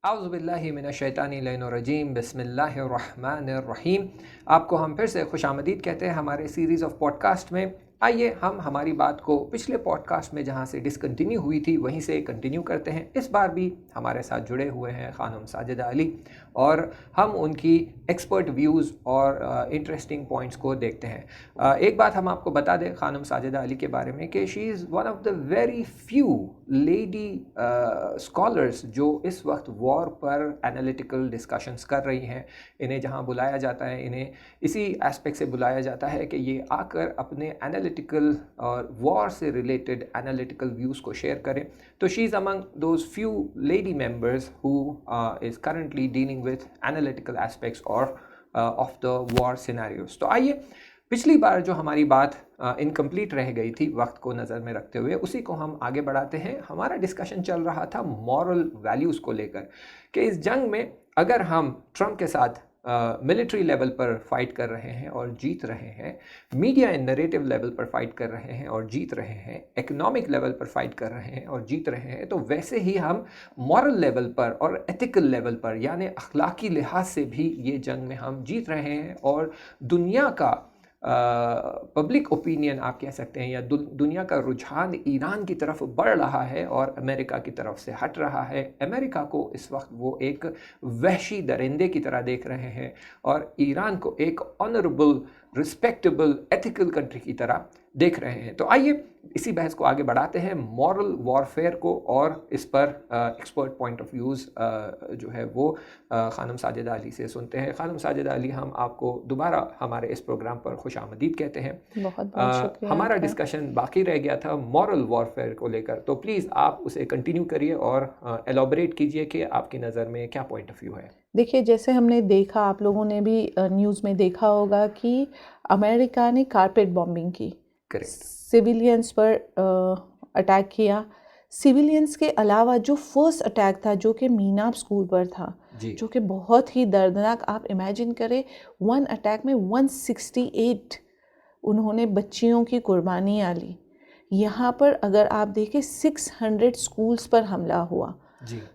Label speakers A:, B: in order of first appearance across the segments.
A: आउज़ुबिल्लाहिमिनश्शैतानिर्रजीम बिस्मिल्लाहिर्रहमानिर्रहीम। आपको हम फिर से खुशामदीद कहते हैं हमारे सीरीज़ ऑफ पॉडकास्ट में। आइए हम हमारी बात को पिछले पॉडकास्ट में जहाँ से डिसकंटिन्यू हुई थी वहीं से कंटिन्यू करते हैं। इस बार भी हमारे साथ जुड़े हुए हैं ख़ानम साजिदा अली और हम उनकी एक्सपर्ट व्यूज़ और इंटरेस्टिंग पॉइंट्स को देखते हैं। एक बात हम आपको बता दें ख़ानम साजिदा अली के बारे में कि she is one of the very few lady scholars जो इस वक्त वॉर पर एनालिटिकल डिस्कशंस कर रही हैं। इन्हें जहां बुलाया जाता है, इन्हें इसी एस्पेक्ट से बुलाया जाता है कि ये आकर अपने एनालिटिकल और वॉर से रिलेटेड एनालिटिकल व्यूज़ को शेयर करें। तो she is among those few lady members who is currently dealing with analytical aspects और ऑफ द वॉर सिनेरियोज। तो आइए पिछली बार जो हमारी बात इनकम्प्लीट रह गई थी वक्त को नज़र में रखते हुए, उसी को हम आगे बढ़ाते हैं। हमारा डिस्कशन चल रहा था मॉरल वैल्यूज़ को लेकर कि इस जंग में अगर हम ट्रम्प के साथ मिलिट्री लेवल पर फाइट कर रहे हैं और जीत रहे हैं, मीडिया एंड नरेटिव लेवल पर फाइट कर रहे हैं और जीत रहे हैं, इकोनॉमिक लेवल पर फाइट कर रहे हैं और जीत रहे हैं, तो वैसे ही हम मॉरल लेवल पर और एथिकल लेवल पर यानी अखलाकी लिहाज से भी ये जंग में हम जीत रहे हैं। और दुनिया का पब्लिक ओपिनियन आप कह सकते हैं या दुनिया का रुझान ईरान की तरफ बढ़ रहा है और अमेरिका की तरफ से हट रहा है। अमेरिका को इस वक्त वो एक वहशी दरिंदे की तरह देख रहे हैं और ईरान को एक ऑनरेबल, रिस्पेक्टेबल, एथिकल कंट्री की तरह देख रहे हैं। तो आइए इसी बहस को आगे बढ़ाते हैं, मॉरल वॉरफेयर को, और इस पर एक्सपर्ट पॉइंट ऑफ व्यूज़ जो है वो ख़ानम साजिदा अली से सुनते हैं। ख़ानम साजिदा अली, हम आपको दोबारा हमारे इस प्रोग्राम पर खुशामदीद कहते हैं।
B: बहुत बहुत शुक्रिया।
A: हमारा डिस्कशन बाकी रह गया था मॉरल वॉरफेयर को लेकर, तो प्लीज़ आप उसे कंटिन्यू करिए और एलॉबरेट कीजिए कि आपकी नज़र में क्या पॉइंट ऑफ व्यू है।
B: देखिए, जैसे हमने देखा, आप लोगों ने भी न्यूज़ में देखा होगा कि अमेरिका ने कारपेट बॉम्बिंग की, सिविलियंस पर अटैक किया। सिविलियंस के अलावा जो फर्स्ट अटैक था जो कि मीनाब स्कूल पर था, जो कि बहुत ही दर्दनाक, आप इमेजिन करें, वन अटैक में 168 उन्होंने बच्चियों की कुर्बानियाँ ली। यहाँ पर अगर आप देखें 600 स्कूल्स पर हमला हुआ।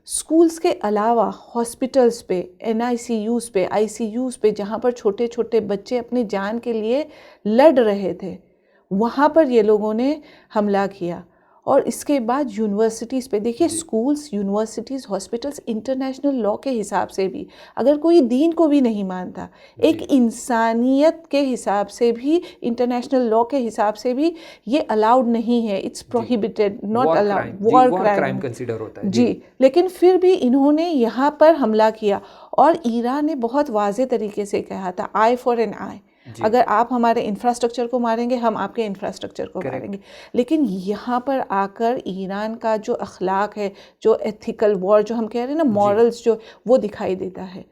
B: स्कूल्स के अलावा हॉस्पिटल्स पे, NICUs पे, ICUs पे, जहाँ पर छोटे छोटे बच्चे अपनी जान के लिए लड़ रहे थे, वहाँ पर ये लोगों ने हमला किया। और इसके बाद यूनिवर्सिटीज़ पे देखिए, schools, universities, hospitals international law के हिसाब से भी, अगर कोई दीन को भी नहीं मानता, एक इंसानियत के हिसाब से भी, इंटरनेशनल लॉ के हिसाब से भी ये अलाउड नहीं है, it's prohibited, not allowed, war crime consider होता है जी। लेकिन फिर भी इन्होंने यहाँ पर हमला किया और ईरान ने बहुत वाज़े तरीके से कहा था, आई फॉर एन आई, अगर आप हमारे इंफ्रास्ट्रक्चर को मारेंगे, हम आपके इंफ्रास्ट्रक्चर को मारेंगे। लेकिन यहाँ पर आकर ईरान का जो अखलाक है, जो एथिकल वॉर, जो हम कह रहे हैं ना, मॉरल्स, जो वो दिखाई देता है।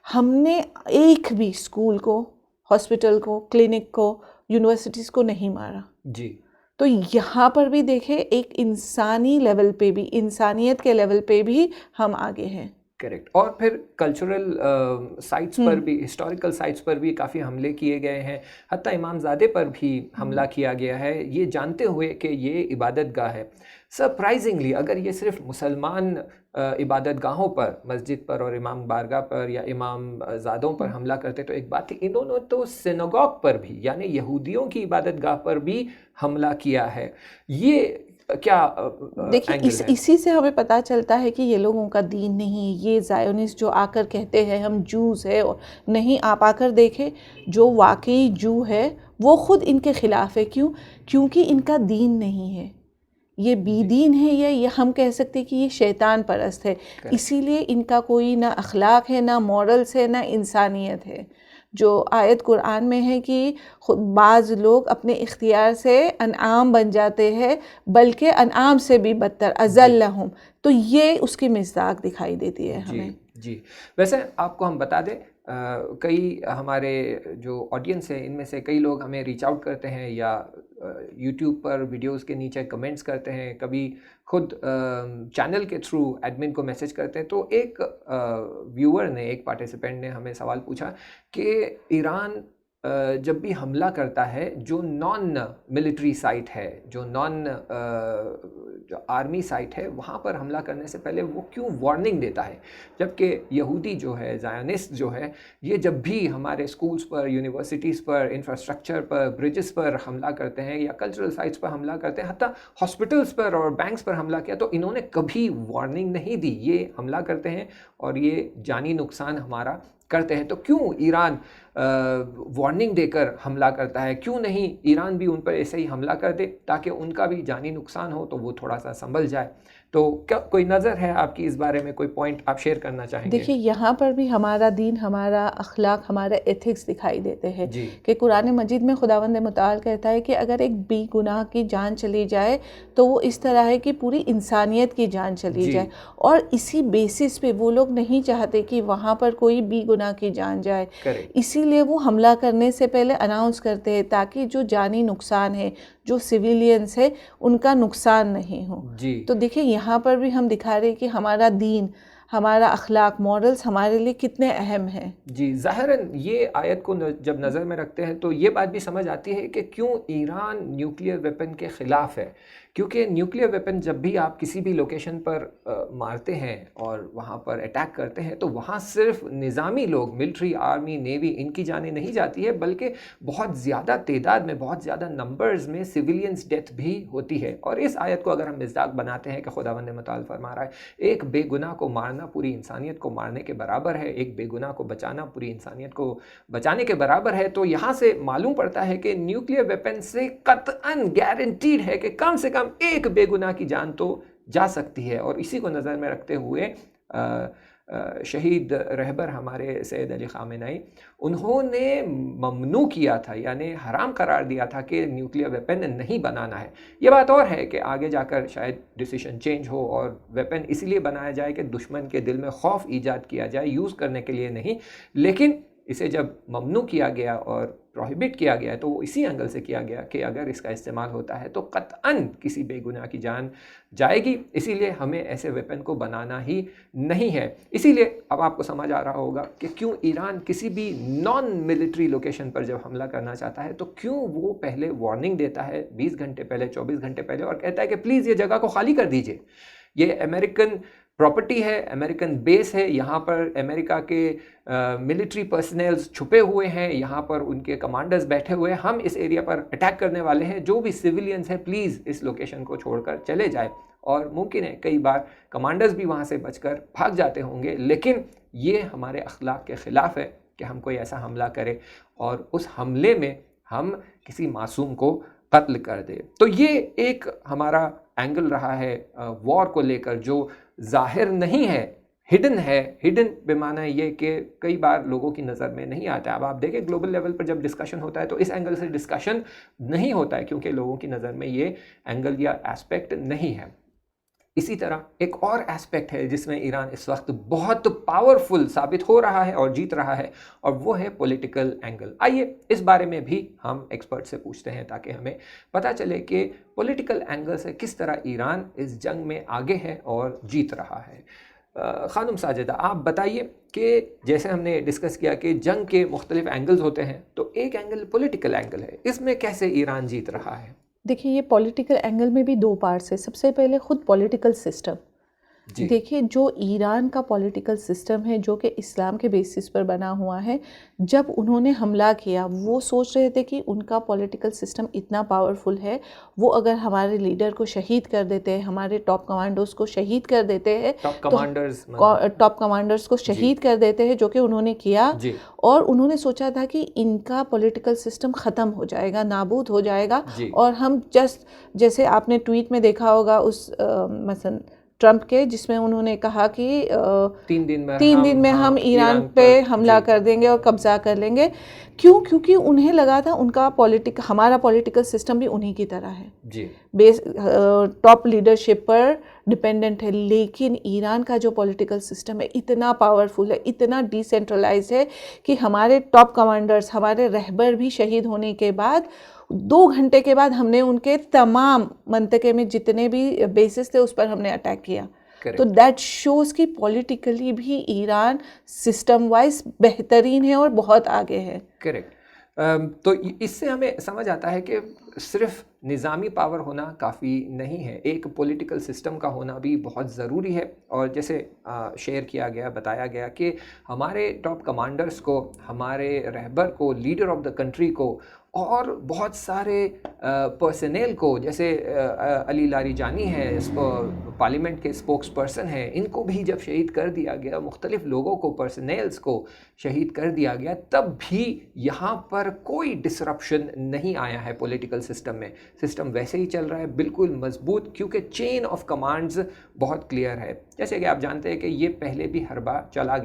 B: हमने एक भी स्कूल को, हॉस्पिटल को, क्लिनिक को, यूनिवर्सिटीज़ को नहीं मारा जी। तो यहाँ पर भी देखें, एक इंसानी लेवल पे भी, इंसानियत के लेवल पे भी हम आगे हैं।
A: करेक्ट। और फिर कल्चरल साइट्स पर भी, हिस्टोरिकल साइट्स पर भी काफ़ी हमले किए गए हैं। हत्ता इमामज़ादे पर भी हमला किया गया है, ये जानते हुए कि ये इबादत गाह है। सरप्राइजिंगली, अगर ये सिर्फ मुसलमान इबादत गाहों पर, मस्जिद पर और इमाम बारगाह पर या इमाम ज़ादों पर हमला करते तो एक बात थी, इन्होंने तो सिनेगॉग पर भी, यानी यहूदियों की इबादत गाह पर भी हमला किया है। ये क्या
B: देखिए, इसी से हमें पता चलता है कि ये लोगों का दीन नहीं है। ये ज़ायोनिस्ट जो आकर कहते हैं हम जूस है, नहीं, आप आकर देखें, जो वाकई जू है वो खुद इनके ख़िलाफ़ है। क्यों? क्योंकि इनका दीन नहीं है, ये बेदीन है, या ये हम कह सकते हैं कि ये शैतान परस्त है। इसीलिए इनका कोई ना अखलाक है, ना मॉरल्स है, ना इंसानियत है। जो आयत कुरान में है कि खुद बाज़ लोग अपने इख्तियार से अनआम बन जाते हैं, बल्कि अनआम से भी बदतर, अज़ल्लहुम, तो ये उसकी मिज़ाक दिखाई देती है हमें
A: जी। वैसे आपको हम बता दें, कई हमारे जो ऑडियंस है इनमें से कई लोग हमें रीच आउट करते हैं या यूट्यूब पर वीडियोस के नीचे कमेंट्स करते हैं, कभी खुद चैनल के थ्रू एडमिन को मैसेज करते हैं। तो एक व्यूअर ने, एक पार्टिसिपेंट ने हमें सवाल पूछा कि ईरान जब भी हमला करता है जो नॉन मिलिट्री साइट है, जो आर्मी साइट है, वहाँ पर हमला करने से पहले वो क्यों वार्निंग देता है? जबकि यहूदी जो है, ज़ायोनिस्ट जो है, ये जब भी हमारे स्कूल्स पर, यूनिवर्सिटीज़ पर, इंफ्रास्ट्रक्चर पर, ब्रिजेस पर हमला करते हैं या कल्चरल साइट्स पर हमला करते हैं, हत्ता हॉस्पिटल्स पर और बैंक्स पर हमला किया, तो इन्होंने कभी वार्निंग नहीं दी। ये हमला करते हैं और ये जानी नुकसान हमारा करते हैं। तो क्यों ईरान वार्निंग देकर हमला करता है? क्यों नहीं ईरान भी उन पर ऐसे ही हमला कर दे ताकि उनका भी जानी नुकसान हो तो वो थोड़ा सा संभल जाए? तो क्या कोई नज़र है आपकी इस बारे में? कोई पॉइंट आप शेयर करना चाहेंगे?
B: देखिए, यहाँ पर भी हमारा दीन, हमारा अखलाक, हमारा एथिक्स दिखाई देते हैं कि कुरान मजीद में खुदावंद मुताल कहता है कि अगर एक बेगुनाह की जान चली जाए तो वो इस तरह है कि पूरी इंसानियत की जान चली जाए, और इसी बेसिस पे वो लोग नहीं चाहते कि वहाँ पर कोई बेगुनाह की जान जाए। इसीलिए वो हमला करने से पहले अनाउंस करते हैं ताकि जो जानी नुकसान है, जो सिविलियंस है, उनका नुकसान नहीं हो। तो देखिए, यहाँ पर भी हम दिखा रहे हैं कि हमारा दीन, हमारा अखलाक, मॉरल्स हमारे लिए कितने अहम हैं।
A: जी, ज़ाहिरन ये आयत को जब नज़र में रखते हैं तो ये बात भी समझ आती है कि क्यों ईरान न्यूक्लियर वेपन के ख़िलाफ़ है। क्योंकि न्यूक्लियर वेपन जब भी आप किसी भी लोकेशन पर मारते हैं और वहाँ पर अटैक करते हैं तो वहाँ सिर्फ निज़ामी लोग, मिलिट्री, आर्मी, नेवी, इनकी जानें नहीं जाती है, बल्कि बहुत ज़्यादा तादाद में, बहुत ज़्यादा नंबर्स में सिविलियंस डेथ भी होती है। और इस आयत को अगर हम मिज़दाक बनाते हैं कि खुदावंद मुताल फरमा रहा है, एक बेगुनाह को मारना पूरी इंसानियत को मारने के बराबर है, एक बेगुनाह को बचाना पूरी इंसानियत को बचाने के बराबर है, तो यहाँ से मालूम पड़ता है कि न्यूक्लियर वेपन से कतअन गारंटीड है कि कम से कम एक बेगुनाह की जान तो जा सकती है। और इसी को नज़र में रखते हुए शहीद रहबर हमारे सैयद अली खामेनी, उन्होंने ममनू किया था, यानी हराम करार दिया था कि न्यूक्लियर वेपन नहीं बनाना है। ये बात और है कि आगे जाकर शायद डिसीजन चेंज हो और वेपन इसलिए बनाया जाए कि दुश्मन के दिल में खौफ ईजाद किया जाए, यूज़ करने के लिए नहीं। लेकिन इसे जब ममनू किया गया और प्रोहिबिट किया गया तो वो इसी एंगल से किया गया कि अगर इसका इस्तेमाल होता है तो कतअन किसी बेगुनाह की जान जाएगी। इसीलिए हमें ऐसे वेपन को बनाना ही नहीं है। इसीलिए अब आपको समझ आ रहा होगा कि क्यों ईरान किसी भी नॉन मिलिट्री लोकेशन पर जब हमला करना चाहता है तो क्यों वो पहले वार्निंग देता है 20 घंटे पहले, 24 घंटे पहले, और कहता है कि प्लीज़ ये जगह को खाली कर दीजिए, ये अमेरिकन प्रॉपर्टी है, अमेरिकन बेस है, यहाँ पर अमेरिका के मिलिट्री पर्सनल्स छुपे हुए हैं, यहाँ पर उनके कमांडर्स बैठे हुए हैं, हम इस एरिया पर अटैक करने वाले हैं, जो भी सिविलियंस हैं प्लीज़ इस लोकेशन को छोड़कर चले जाए। और मुमकिन है कई बार कमांडर्स भी वहाँ से बचकर भाग जाते होंगे, लेकिन ये हमारे अखलाक के ख़िलाफ़ है कि हम कोई ऐसा हमला करें और उस हमले में हम किसी मासूम को कत्ल कर दे। तो ये एक हमारा एंगल रहा है वॉर को लेकर, जो जाहिर नहीं है, हिडन है। हिडन बेमाना ये कि कई बार लोगों की नज़र में नहीं आता है। अब आप देखें ग्लोबल लेवल पर जब डिस्कशन होता है तो इस एंगल से डिस्कशन नहीं होता है क्योंकि लोगों की नज़र में ये एंगल या एस्पेक्ट नहीं है। इसी तरह एक और एस्पेक्ट है जिसमें ईरान इस वक्त बहुत पावरफुल साबित हो रहा है और जीत रहा है, और वो है पॉलिटिकल एंगल। आइए इस बारे में भी हम एक्सपर्ट से पूछते हैं ताकि हमें पता चले कि पॉलिटिकल एंगल से किस तरह ईरान इस जंग में आगे है और जीत रहा है। खानुम साजिदा, आप बताइए कि जैसे हमने डिस्कस किया कि जंग के मुख्तलिफ एंगल्स होते हैं, तो एक एंगल पॉलिटिकल एंगल है, इसमें कैसे ईरान जीत रहा है?
B: देखिए, ये पॉलिटिकल एंगल में भी दो पार्ट्स है। सबसे पहले खुद पॉलिटिकल सिस्टम। देखिए, जो ईरान का पॉलिटिकल सिस्टम है जो कि इस्लाम के बेसिस पर बना हुआ है, जब उन्होंने हमला किया वो सोच रहे थे कि उनका पॉलिटिकल सिस्टम इतना पावरफुल है, वो अगर हमारे लीडर को शहीद कर देते हैं, हमारे टॉप कमांडर्स को शहीद कर देते हैं, टॉप कमांडर्स को शहीद कर देते हैं, जो कि उन्होंने किया। और उन्होंने सोचा था कि इनका पॉलिटिकल सिस्टम ख़त्म हो जाएगा, नाबूद हो जाएगा, और हम जैसे आपने ट्वीट में देखा होगा उस मसलन ट्रंप के, जिसमें उन्होंने कहा कि 3 दिन में हम ईरान पे हमला कर देंगे और कब्ज़ा कर लेंगे। क्यों? क्योंकि उन्हें लगा था हमारा पॉलिटिकल सिस्टम भी उन्हीं की तरह है, टॉप लीडरशिप पर डिपेंडेंट है। लेकिन ईरान का जो पॉलिटिकल सिस्टम है इतना पावरफुल है, इतना डिसेंट्रलाइज्ड है कि हमारे टॉप कमांडर्स, हमारे रहबर भी शहीद होने के बाद 2 घंटे के बाद हमने उनके तमाम मंतके में जितने भी बेसिस थे उस पर हमने अटैक किया। तो दैट शोज़ कि पॉलिटिकली भी ईरान सिस्टम वाइज बेहतरीन है और बहुत आगे है।
A: करेक्ट। तो इससे हमें समझ आता है कि सिर्फ निज़ामी पावर होना काफ़ी नहीं है, एक पॉलिटिकल सिस्टम का होना भी बहुत ज़रूरी है। और जैसे शेयर किया गया, बताया गया कि हमारे टॉप कमांडर्स को, हमारे रहबर को, लीडर ऑफ द कंट्री को और बहुत सारे पर्सनल को, जैसे अली लारीजानी है, पार्लियामेंट के स्पोक्स पर्सन हैं, इनको भी जब शहीद कर दिया गया, मुख्तलिफ लोगों को, पर्सनल्स को शहीद कर दिया गया, तब भी यहाँ पर कोई डिसरप्शन नहीं आया है पॉलिटिकल सिस्टम में। सिस्टम वैसे ही चल रहा है, बिल्कुल मजबूत, क्योंकि चेन ऑफ कमांड्स बहुत क्लियर है। जैसे कि आप जानते हैं कि ये पहले भी हर बार चलाया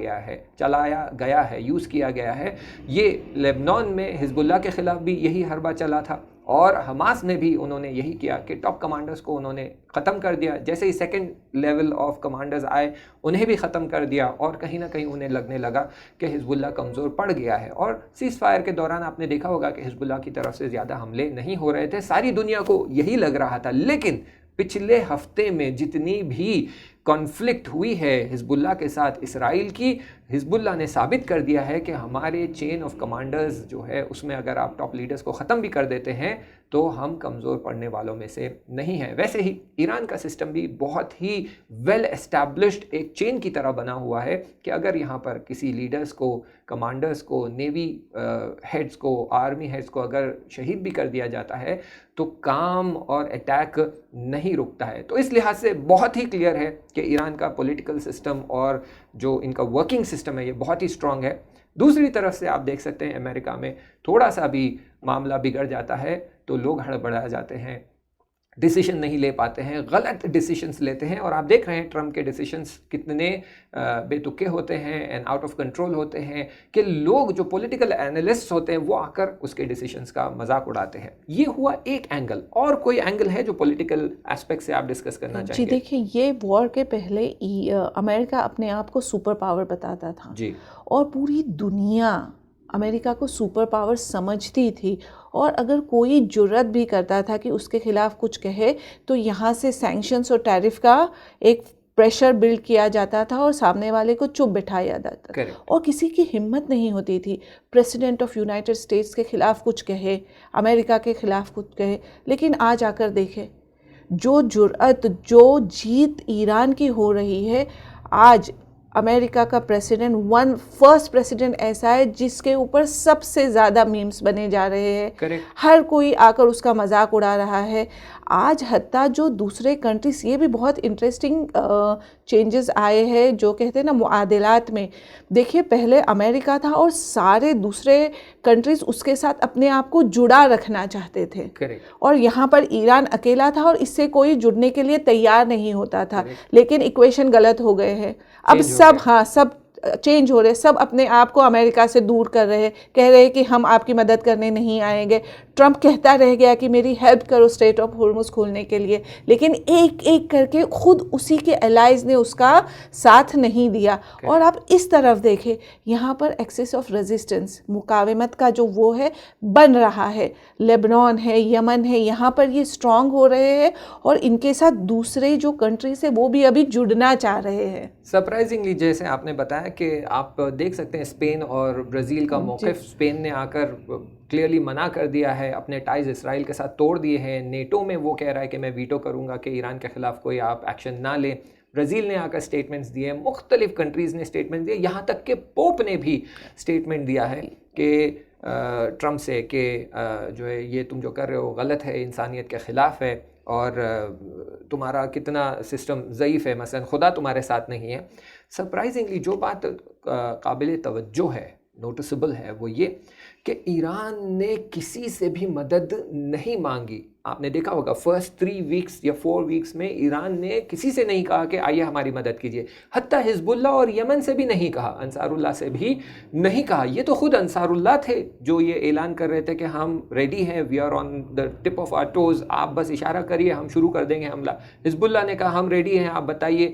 A: गया है, यूज़ किया गया है। ये लेबनान में हिजबुल्लाह के ख़िलाफ़ भी यही हरबा चला था, और हमास में भी उन्होंने यही किया कि टॉप कमांडर्स को उन्होंने ख़त्म कर दिया। जैसे ही सेकंड लेवल ऑफ कमांडर्स आए, उन्हें भी ख़त्म कर दिया, और कहीं ना कहीं उन्हें लगने लगा कि हिजबुल्लाह कमज़ोर पड़ गया है। और सीज़ फायर के दौरान आपने देखा होगा कि हिजबुल्लाह की तरफ से ज़्यादा हमले नहीं हो रहे थे, सारी दुनिया को यही लग रहा था। लेकिन पिछले हफ्ते में जितनी भी कॉन्फ्लिक्ट हुई है हिजबुल्लाह के साथ इसराइल की, हिजबुल्लाह ने साबित कर दिया है कि हमारे चेन ऑफ कमांडर्स जो है उसमें अगर आप टॉप लीडर्स को ख़त्म भी कर देते हैं तो हम कमज़ोर पड़ने वालों में से नहीं हैं। वैसे ही ईरान का सिस्टम भी बहुत ही वेल एस्टैब्लिश्ड एक चेन की तरह बना हुआ है कि अगर यहाँ पर किसी लीडर्स को, कमांडर्स को, नेवी हेड्स को, आर्मी हेड्स को अगर शहीद भी कर दिया जाता है तो काम और अटैक नहीं रुकता है। तो इस लिहाज से बहुत ही क्लियर है कि ईरान का पॉलिटिकल सिस्टम और जो इनका वर्किंग सिस्टम है ये बहुत ही स्ट्रांग है। दूसरी तरफ से आप देख सकते हैं अमेरिका में थोड़ा सा भी मामला बिगड़ जाता है तो लोग हड़बड़ा जाते हैं, डिसीजन नहीं ले पाते हैं, गलत डिसीजंस लेते हैं। और आप देख रहे हैं ट्रम्प के डिसीजंस कितने बेतुके होते हैं एंड आउट ऑफ कंट्रोल होते हैं कि लोग जो पॉलिटिकल एनालिस्ट होते हैं वो आकर उसके डिसीजंस का मजाक उड़ाते हैं। ये हुआ एक एंगल, और कोई एंगल है जो पॉलिटिकल एस्पेक्ट से आप डिस्कस करना चाहेंगे?
B: जी देखिए, ये वॉर के पहले अमेरिका अपने आप को सुपर पावर बताता था
A: जी,
B: और पूरी दुनिया अमेरिका को सुपर पावर समझती थी। और अगर कोई जुर्रत भी करता था कि उसके खिलाफ कुछ कहे तो यहाँ से सैंक्शंस और टैरिफ का एक प्रेशर बिल्ड किया जाता था और सामने वाले को चुप बिठाया जाता था। और किसी की हिम्मत नहीं होती थी प्रेसिडेंट ऑफ यूनाइटेड स्टेट्स के खिलाफ कुछ कहे, अमेरिका के खिलाफ कुछ कहे। लेकिन आज आकर देखे जो जुर्रत, जो जीत ईरान की हो रही है। आज अमेरिका का प्रेसिडेंट फर्स्ट प्रेसिडेंट ऐसा है जिसके ऊपर सबसे ज़्यादा मीम्स बने जा रहे हैं। हर कोई आकर उसका मजाक उड़ा रहा है। आज हत्ता जो दूसरे कंट्रीज, ये भी बहुत इंटरेस्टिंग चेंजेस आए हैं जो कहते हैं ना मुआदिलात में। देखिए पहले अमेरिका था और सारे दूसरे कंट्रीज उसके साथ अपने आप को जुड़ा रखना चाहते थे, और यहाँ पर ईरान अकेला था और इससे कोई जुड़ने के लिए तैयार नहीं होता था। लेकिन इक्वेशन गलत हो गए हैं। अब सब चेंज हो रहे, सब अपने आप को अमेरिका से दूर कर रहे हैं, कह रहे हैं कि हम आपकी मदद करने नहीं आएंगे। ट्रम्प कहता रह गया कि मेरी हेल्प करो स्ट्रेट ऑफ होर्मुज खोलने के लिए, लेकिन एक एक करके खुद उसी के एलाइज ने उसका साथ नहीं दिया। और आप इस तरफ देखें, यहाँ पर एक्सेस ऑफ रेजिस्टेंस, मुकावमत का जो वो है बन रहा है। लेबनान है, यमन है, यहाँ पर ये स्ट्रांग हो रहे हैं और इनके साथ दूसरे जो कंट्रीज है वो भी अभी जुड़ना चाह रहे हैं।
A: सरप्राइजिंगली जैसे आपने बताया कि आप देख सकते हैं स्पेन और ब्राज़ील का मौक़िफ़, स्पेन ने आकर क्लियरली मना कर दिया है, अपने टाइज इसराइल के साथ तोड़ दिए हैं। नेटो में वो कह रहा है कि मैं वीटो करूँगा कि ईरान के ख़िलाफ़ कोई आप एक्शन ना लें। ब्राज़ील ने आकर स्टेटमेंट्स दिए, मुख्तलिफ कंट्रीज़ ने स्टेटमेंट दिए, यहाँ तक कि पोप ने भी स्टेटमेंट दिया है कि ट्रम्प से कि जो है ये तुम जो कर रहे हो गलत है, इंसानियत के ख़िलाफ़ है और तुम्हारा कितना सिस्टम ज़ईफ़ है, मसलन खुदा तुम्हारे साथ नहीं है। सरप्राइजिंगली जो बात काबिल तवज्जो है, नोटिसेबल है, वो ये कि ईरान ने किसी से भी मदद नहीं मांगी। आपने देखा होगा फर्स्ट 3 वीक्स या 4 वीक्स में ईरान ने किसी से नहीं कहा कि आइए हमारी मदद कीजिए। हत्ता हिजबुल्लाह और यमन से भी नहीं कहा, अंसारुल्लाह से भी नहीं कहा। ये तो खुद अंसारुल्लाह थे जो ये ऐलान कर रहे थे कि हम रेडी हैं, we are on the tip of our toes, आप बस इशारा करिए हम शुरू कर देंगे हमला। हिजबुल्लाह ने कहा हम रेडी हैं, आप बताइए।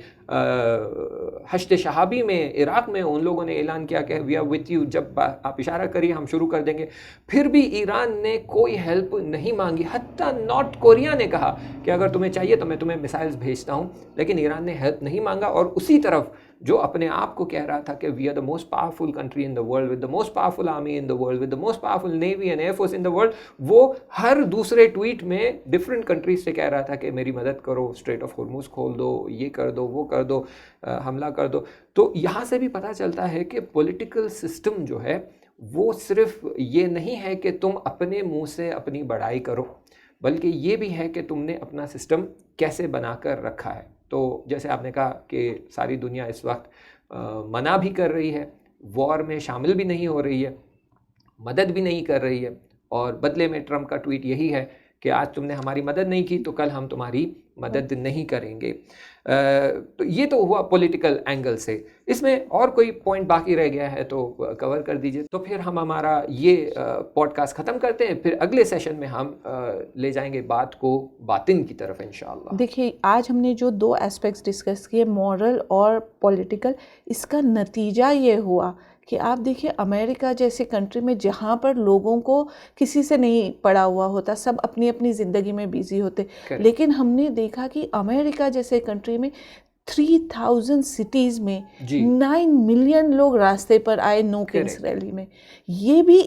A: हश्द शहाबी में इराक़ में उन लोगों ने ऐलान किया कि वी आर विथ यू, जब आप इशारा करिए हम शुरू कर देंगे। फिर भी ईरान ने कोई हेल्प नहीं मांगी। हत्ता नॉर्थ कोरिया ने कहा कि अगर तुम्हें चाहिए तो मैं तुम्हें मिसाइल्स भेजता हूँ, लेकिन ईरान ने हेल्प नहीं मांगा। और उसी तरफ जो अपने आप को कह रहा था कि we are the most powerful country in the world with the most powerful army in the world with the most powerful navy and air force in the world, वो हर दूसरे ट्वीट में डिफरेंट कंट्रीज से कह रहा था कि मेरी मदद करो, स्ट्रेट ऑफ हॉर्मुज खोल दो, ये कर दो, वो कर दो, हमला कर दो। तो यहाँ से भी पता चलता है कि पॉलिटिकल सिस्टम जो है वो सिर्फ ये नहीं है कि तुम अपने मुंह से अपनी बड़ाई करो, बल्कि ये भी है कि तुमने अपना सिस्टम कैसे बनाकर रखा है। तो जैसे आपने कहा कि सारी दुनिया इस वक्त मना भी कर रही है, वॉर में शामिल भी नहीं हो रही है, मदद भी नहीं कर रही है, और बदले में ट्रंप का ट्वीट यही है कि आज तुमने हमारी मदद नहीं की तो कल हम तुम्हारी मदद नहीं करेंगे। तो ये तो हुआ पॉलिटिकल एंगल से। इसमें और कोई पॉइंट बाकी रह गया है तो कवर कर दीजिए, तो फिर हम हमारा ये पॉडकास्ट ख़त्म करते हैं। फिर अगले सेशन में हम ले जाएंगे बात को बातिन की तरफ इंशाअल्लाह।
B: देखिए, आज हमने जो 2 एस्पेक्ट्स डिस्कस किए, मॉरल और पॉलिटिकल, इसका नतीजा ये हुआ कि आप देखिए अमेरिका जैसे कंट्री में जहाँ पर लोगों को किसी से नहीं पड़ा हुआ होता, सब अपनी अपनी ज़िंदगी में बिजी होते, लेकिन हमने देखा कि अमेरिका जैसे कंट्री में 3000 सिटीज़ में 9 मिलियन लोग रास्ते पर आए नो किंग्स रैली में। ये भी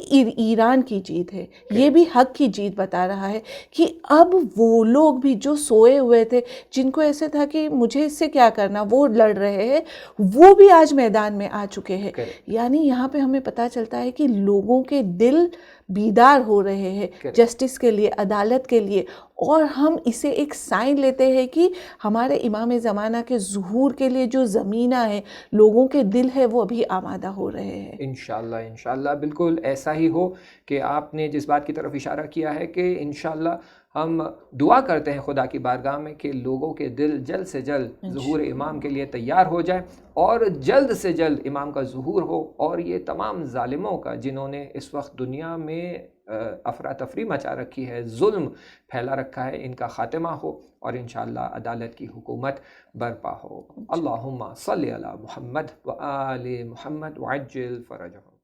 B: ईरान की जीत है, ये भी हक की जीत बता रहा है कि अब वो लोग भी जो सोए हुए थे, जिनको ऐसे था कि मुझे इससे क्या करना, वो लड़ रहे हैं, वो भी आज मैदान में आ चुके हैं। यानी यहाँ पे हमें पता चलता है कि लोगों के दिल बीदार हो रहे हैं जस्टिस के लिए, अदालत के लिए, और हम इसे एक साइन लेते हैं कि हमारे इमाम ज़माना के ज़ुहूर के लिए जो ज़मीना है, लोगों के दिल है, वो अभी आमादा हो रहे हैं।
A: इंशाल्लाह इंशाल्लाह बिल्कुल ऐसा ही हो कि आपने जिस बात की तरफ इशारा किया है कि इंशाल्लाह हम दुआ करते हैं खुदा की बारगाह में कि लोगों के दिल जल्द से जल्द ज़ुहूर इमाम के लिए तैयार हो जाए, और जल्द से जल्द इमाम का ज़ुहूर हो, और ये तमाम ज़ालिमों का जिन्होंने इस वक्त दुनिया में अफरा तफरी मचा रखी है, जुल्म फैला रखा है, इनका ख़ात्मा हो और इंशाअल्लाह अदालत की हुकूमत बरपा हो। अल्लाहुम्मा सल्ली अला मुहम्मद व आले मुहम्मद वअज्जिल फ़रजहुम।